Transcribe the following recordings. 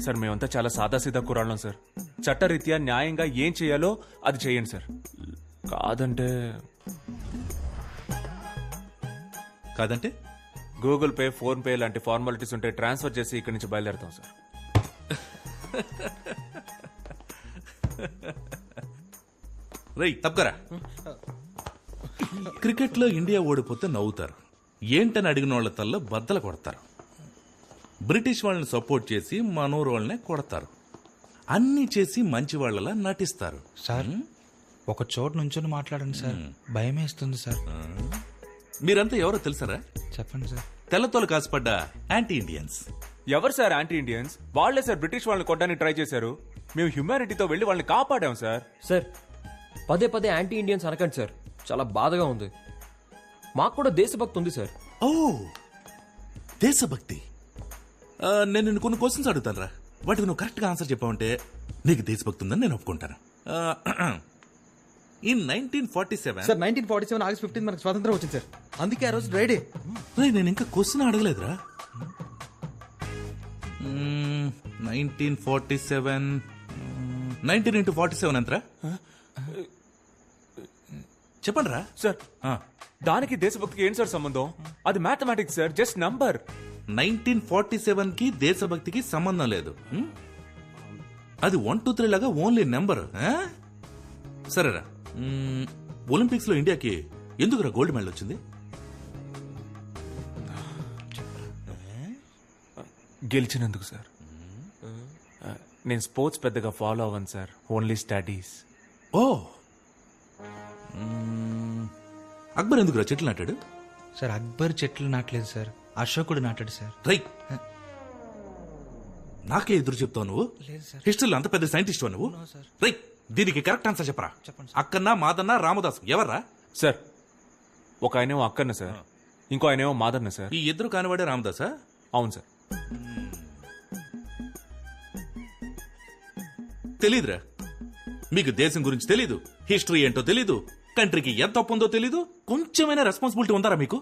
Sir మేమంతా చాలా సాదాసీదా కురాళ్ళం sir. చట్టరీత్యా న్యాయంగా ఏం చేయాలో అది చేయండి సార్. కాదంటే గూగుల్ పే, ఫోన్ పే లాంటి ఫార్మాలిటీస్ ఉంటే ట్రాన్స్ఫర్ చేసి ఇక్కడి నుంచి బయలుదేరుతాం సార్. రై తప్పకరా. క్రికెట్లో ఇండియా ఓడిపోతే నవ్వుతారు, ఏంటని అడిగిన వాళ్ళ తల్ల బద్దలు కొడతారు. బ్రిటిష్ వాళ్ళని సపోర్ట్ చేసి మనోరు వాళ్ళనే కొడతారు. అన్నీ చేసి మంచి వాళ్ళలా నటిస్తారు. సార్ ఒక చోటు నుంచొని మాట్లాడండి సార్, భయం వేస్తుంది సార్. మీరంతా ఎవరో తెలుసారా? చెప్పండి సార్. తెల్లతోలు కాసుపడ్డ యాంటీ ఇండియన్స్. ఎవరు సార్ యాంటీ ఇండియన్స్? వాళ్లే సార్ బ్రిటిష్ వాళ్ళని కొట్టడానికి ట్రై చేశారు. మేము హ్యూమానిటీతో వెళ్లి వాళ్ళని కాపాడాం సార్. సార్ పదే పదే యాంటీ ఇండియన్స్ అనకండి సార్, చాలా బాధగా ఉంది. మాకు కూడా దేశభక్తి ఉంది సార్. ఓ దేశభక్తి. నేను నిన్ను కొన్ని క్వశ్చన్స్ అడుగుతాను రా, వాటికి నువ్వు కరెక్ట్ గా ఆన్సర్ చెప్పావంటే నీకు దేశభక్తి ఉందని నేను ఒప్పుకుంటాను. ఇన్ 1947 సార్ 1947 ఆగస్ట్ 15 మనకు స్వాతంత్రం వచ్చింది సార్, అందుకే ఆ రోజు డ్రైడే. నేను ఇంకా క్వశ్చన్ అడగలేదురా. 1947 19 into 47 ఎంతరా? చెప్పండి రా సార్. దానికి దేశభక్తికి ఏంటి సార్ సంబంధం? అది మ్యాథమెటిక్స్ సార్, జస్ట్ నంబర్. 1947 కి దేశభక్తికి సంబంధం లేదు. అది 1 2 3 లాగా ఓన్లీ నెంబర్. సరేరా, ఒలింపిక్స్ లో ఇండియాకి ఎందుకురా గోల్డ్ మెడల్ వచ్చింది? గెలిచినందుకు సార్. నేను స్పోర్ట్స్ పెద్దగా ఫాలో అవ్వను సార్, ఓన్లీ స్టడీస్. ఓ అక్బర్ ఎందుకురా చెట్లు నాటాడు? సార్ అక్బర్ చెట్లు నాటలేదు సార్, అశోకుడు నాటాడు సార్. రై నాకే ఎదురు చెప్తావు నువ్వు? హిస్టరీలో అంత పెద్ద సైంటిస్ట్ నువ్వు. రై దీనికి కరెక్ట్ ఆన్సర్ చెప్పరా. అక్కన్న, మాదన్న, రామదాస్ ఎవర్రా? సార్ ఒక ఆయనేమో అక్కన్న సార్, ఇంకో ఆయనేమో మాదన్న సార్. ఈ ఇద్దరు కానివాడే రామదాసా? అవును సార్. తెలీదురా మీకు, దేశం గురించి తెలీదు, హిస్టరీ ఏంటో తెలీదు, కంట్రీకి ఎంత తప్పు ఉందో తెలీదు. కొంచెమైనా రెస్పాన్సిబిలిటీ ఉందారా మీకు?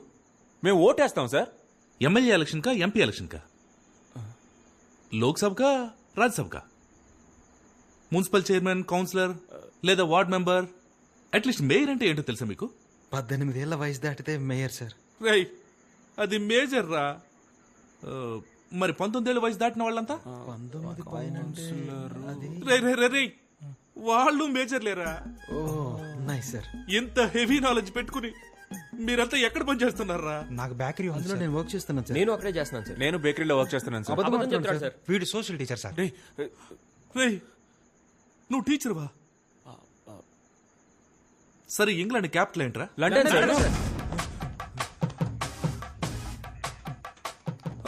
మేము ఓటేస్తాం సార్. ఎమ్మెల్యే ఎలక్షన్ కా, ఎంపీ ఎలక్షన్ కా, లోక్సభ కా, రాజ్యసభ కా, మున్సిపల్ చైర్మన్, కౌన్సిలర్ లేదా వార్డ్ మెంబర్, అట్లీస్ట్ మేయర్ అంటే ఏంటో తెలుసా మీకు? 18 ఏళ్ల వయసు దాటితే మేయర్ సార్. రై అది మేజర్ రా. మరి 19 ఏళ్ల వయసు దాటిన వాళ్ళంతా 19 పైన రే వాళ్ళు మేజర్ లేరా? ఓ నైస్ సార్. ఎంత హెవీ నాలెడ్జ్ పెట్టుకుని మీరంతా ఎక్కడ పని చేస్తున్నారా? నాకు బేకరీ అందులో నేను వర్క్ చేస్తున్నాను సార్. నేను అక్కడే చేస్తున్నాను సార్. నేను బేకరీలో వర్క్ చేస్తున్నాను సార్. అబద్ధం చెప్తాడు సార్. వీడు సోషల్ టీచర్ సార్. రే నువ్వు టీచర్వా? సరే ఇంగ్లాండ్ క్యాపిటల్ ఏంట్రా? London sir.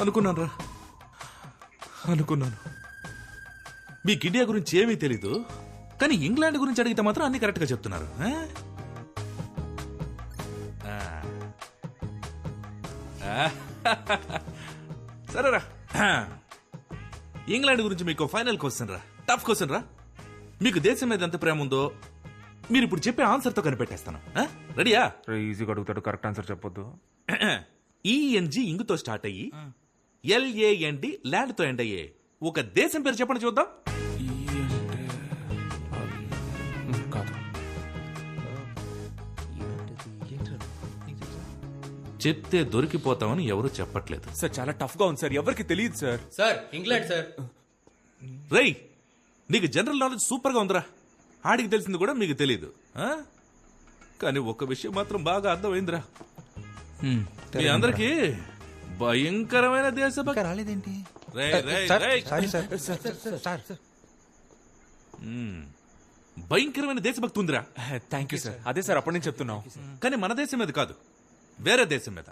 అనుకున్నాను రా, అనుకున్నాను. మీకు ఇండియా గురించి ఏమీ తెలీదు, కానీ ఇంగ్లాండ్ గురించి అడిగితే మాత్రం అన్ని కరెక్ట్ గా చెప్తున్నారు. సరేరా, ఇంగ్లాండ్ గురించి మీకు ఫైనల్ క్వశ్చన్ రా, టఫ్ క్వశ్చన్ రా. మీకు దేశం మీద ఎంత ప్రేమ ఉందో మీరు ఇప్పుడు చెప్పే ఆన్సర్ తో కనిపెట్టేస్తాను. రెడీయా? ఈజీగా అడుగుతాడు, కరెక్ట్ ఆన్సర్ చెప్పొద్దు. ఈఎన్జి ఇంగుతో స్టార్ట్ అయ్యి LAND ల్యాండ్ తో ఎండ్ అయ్యే ఒక దేశం పేరు చెప్పండి చూద్దాం. కాదు, చెప్తే దొరికిపోతామని ఎవరు చెప్పట్లేదు. సార్ చాలా టఫ్ గా ఉంది సార్, ఎవరికి తెలియదు సార్. Sir England sir. రేయ్ నీకు జనరల్ నాలెడ్జ్ సూపర్ గా ఉందిరా, ఆడికి తెలిసింది కూడా మీకు తెలియదు. కానీ ఒక్క విషయం మాత్రం బాగా అర్థమైందిరా, మీ అందరికి భయంకరమైన దేశభక్తి రాలేదేంటి? భయంకరమైన దేశభక్తి ఉందిరా. Thank you sir. అదే సార్ అప్పటి నుంచి చెప్తున్నాం. కానీ మన దేశం మీద కాదు, వేరే దేశం మీద.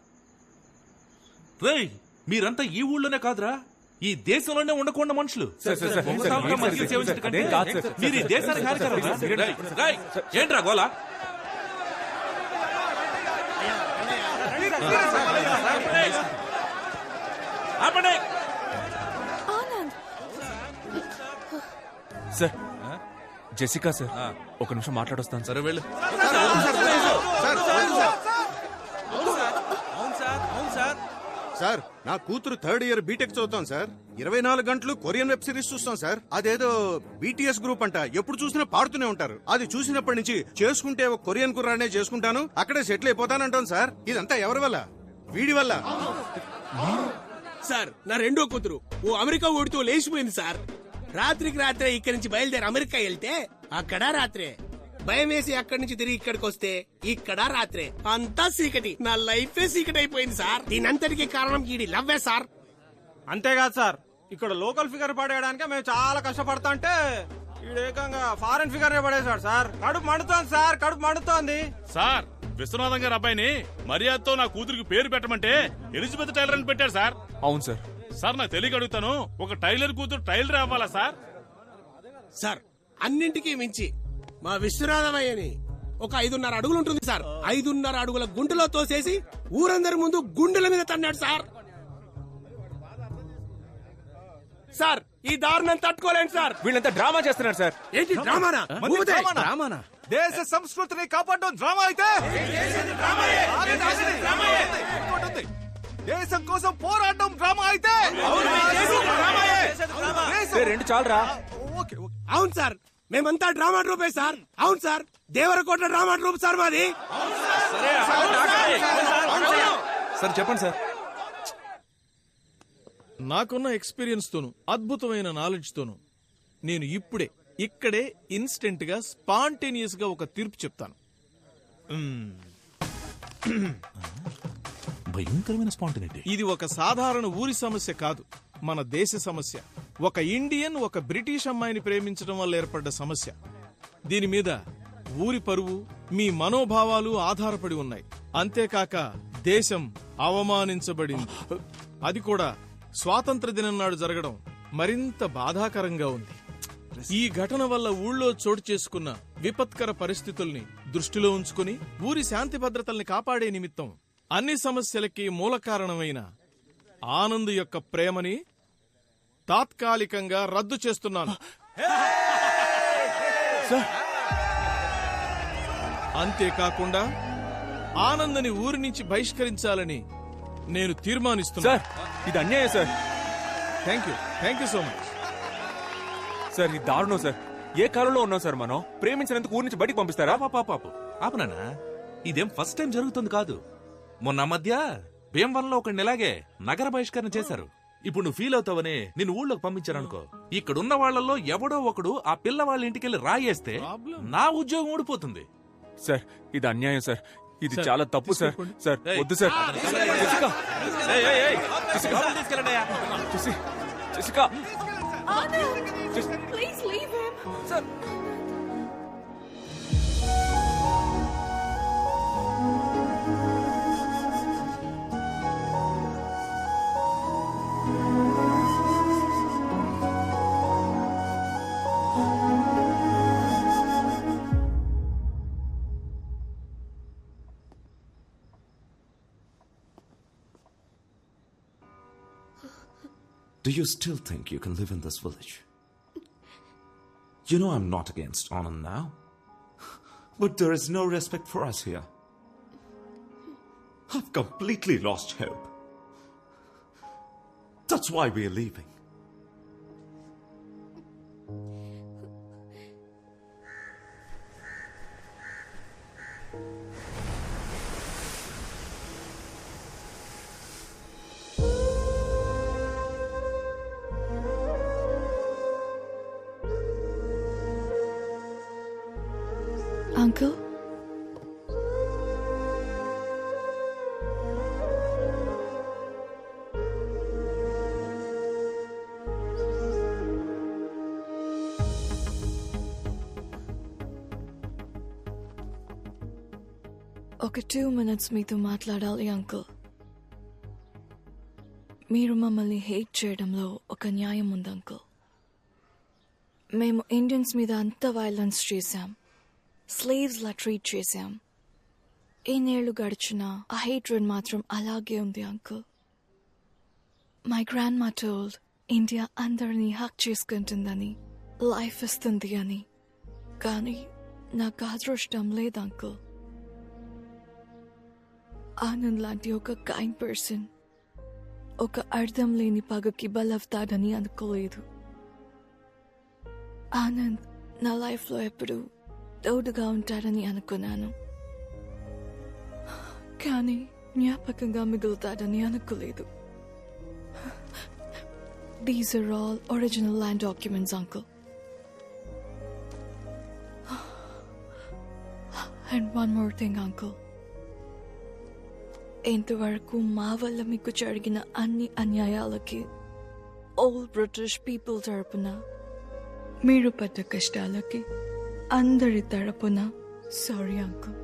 రేయ్ మీరంతా ఈ ఊళ్ళోనే కాదురా, ఈ దేశంలోనే ఉండకుండా మనుషులు. మీరు ఈ దేశానికి హానికరం. ఏంట్రా గోలా? సార్ జెసికా సార్, ఒక నిమిషం మాట్లాడొస్తాను. సరే వెళ్ళు. సార్ నా కూతురు 3rd ఇయర్ బీటెక్ చదువుతాం సార్. 24 గంటలు కొరియన్ వెబ్ సిరీస్ చూస్తాం సార్. అదేదో BTS గ్రూప్ అంట, ఎప్పుడు చూసినా పాడుతూనే ఉంటారు. అది చూసినప్పటి నుంచి చేసుకుంటే ఒక కొరియన్ కుర్రానే చేసుకుంటాను, అక్కడే సెటిల్ అయిపోతానంటాను సార్. ఇదంతా ఎవరి వల్ల? వీడి వల్ల. సార్ నా రెండో కూతురు ఓ అమెరికా ఓడితో లేచిపోయింది సార్. రాత్రికి రాత్రే ఇక్కడి నుంచి బయలుదేరి అమెరికా వెళ్తే అక్కడ రాత్రే, భయం వేసి అక్కడి నుంచి తిరిగి ఇక్కడికి వస్తే ఇక్కడ రాత్రే, అంతా చీకటి. నా లైఫే చీకటి అయిపోయింది సార్. దీనంతటికి కారణం ఈడి లవ్వే సార్. అంతేకాదు సార్, ఇక్కడ లోకల్ ఫిగర్ పడేయడానికి మేము చాలా కష్టపడతా అంటే ఏకంగా ఫారెన్ ఫిగర్ పడేశాడు సార్. కడుపు మండుతోంది సార్, కడుపు మండుతోంది సార్. విశ్వనాథం గారి అబ్బాయిని మర్యాదతో నా కూతురికి పేరు పెట్టమంటే ఎలిజబెత్ టైలర్ అని పెట్టారు సార్. అవును సార్. సార్ నాకు తెలియక అడుగుతాను, ఒక టైలర్ కూతురు టైలర్ అవ్వాలా సార్? సార్ అన్నింటికీ మించి మా విశ్వనాథమయ్యని ఒక 5.5 అడుగులు ఉంటుంది సార్. 5.5 అడుగుల గుంటలో తోసేసి ఊరందరి ముందు గుండెల మీద తన్నాడు సార్. సార్ ఈ దారుణం తట్టుకోలేను సార్. వీళ్ళంతా డ్రామా చేస్తున్నారు సార్. ఏంటి డ్రామానా? డ్రామానా? దేశ సంస్కృతిని కాపాడడం డ్రామా అయితే దేశం కోసం పోరాడడం డ్రామా అయితే రెండు చాలరా. అవును సార్, మేమంతా డ్రామా ట్రూపే సార్. అవును sir, Devarakota drama troupe sir మాది. సార్ చెప్పండి సార్. నాకున్న ఎక్స్పీరియన్స్ తోను అద్భుతమైన నాలెడ్జ్ తోను నేను ఇక్కడే ఇన్స్టెంట్ గా స్పాంటేనియస్ గా ఒక తీర్పు చెప్తాను. భయంకరమైన స్పాంటనిటీ. ఇది ఒక సాధారణ ఊరి సమస్య కాదు, మన దేశ సమస్య. ఒక ఇండియన్ ఒక బ్రిటిష్ అమ్మాయిని ప్రేమించడం వల్ల ఏర్పడ్డ సమస్య. దీని మీద ఊరి పరువు, మీ మనోభావాలు ఆధారపడి ఉన్నాయి. అంతేకాక దేశం అవమానించబడింది. అది కూడా స్వాతంత్ర దినం నాడు జరగడం మరింత బాధాకరంగా ఉంది. ఈ ఘటన వల్ల ఊళ్ళో చోటు చేసుకున్న విపత్కర పరిస్థితుల్ని దృష్టిలో ఉంచుకుని ఊరి శాంతి భద్రతల్ని కాపాడే నిమిత్తం అన్ని సమస్యలకి మూల కారణమైన ఆనంద్ యొక్క ప్రేమని తాత్కాలికంగా రద్దు చేస్తున్నాను. అంతేకాకుండా ఆనంద్ని ఊరి నుంచి బహిష్కరించాలని నేను తీర్మానిస్తున్నాను. సార్ ఇది అన్యాయం sir. Thank you so much. Sir ఇది దారుణం సార్. ఏ కాలంలో ఉన్నాం సార్ మనం? ప్రేమించినందుకు ఊరి నుంచి బయటికి పంపిస్తారా? పాపాపు ఆపనా, ఇదేం ఫస్ట్ టైం జరుగుతుంది కాదు. మొన్న మధ్య భీమవరంలో ఒకడిని ఇలాగే నగర బహిష్కరణ చేశారు. ఇప్పుడు నువ్వు ఫీల్ అవుతావని నిన్ను ఊళ్ళోకి పంపించారనుకో, ఇక్కడున్న వాళ్లలో ఎవడో ఒకడు ఆ పిల్ల వాళ్ళ ఇంటికెళ్ళి రాయేస్తే నా ఉద్యోగం ఊడిపోతుంది. సార్ ఇది అన్యాయం సార్. ఇది సార్, చాలా తప్పు సార్. సార్ వద్దు సార్. జెసికా, తీసుకెళ్ళండియా. Jessica, Please leave him. Sir. Do you still think you can live in this village? You know I'm not against Anand now. But there is no respect for us here. I've completely lost hope. That's why we're leaving. Uncle? ఒక 2 minutes మీతో మాట్లాడాలి uncle. మీరు మమ్మల్ని hate చేయడంలో ఒక న్యాయం ఉంది uncle. మేము ఇండియన్స్ మీద అంత వైలెన్స్ చేశాం, స్లేవ్స్ లా ట్రీట్ చేశాం. ఎన్నేళ్లు గడిచినా ఆ హేట్రెడ్ మాత్రం అలాగే ఉంది అంకుల్. మై గ్రాండ్ మా టోల్డ్ ఇండియా అందరినీ హక్ చేసుకుంటుందని, లైఫ్ ఇస్తుంది అని. కానీ నాకు అదృష్టం లేదు అంకుల్. ఆనంద్ లాంటి ఒక కైండ్ పర్సన్ ఒక అర్థం లేని పగకి బలవుతాడని అనుకోలేదు. ఆనంద్ నా లైఫ్లో ఎప్పుడు తోడుగా ఉంటాడని అనుకున్నాను, కానీ జ్ఞాపకంగా మిగులుతాడని అనుకోలేదు. These are all original land documents, uncle. And one more thing, uncle. ఇంతవరకు మా వల్ల మీకు జరిగిన అన్ని అన్యాయాలకి ఓల్డ్ బ్రిటిష్ పీపుల్ తరపున, మీరు పడ్డ కష్టాలకి అందరి తరపున సారీ అంకుల్.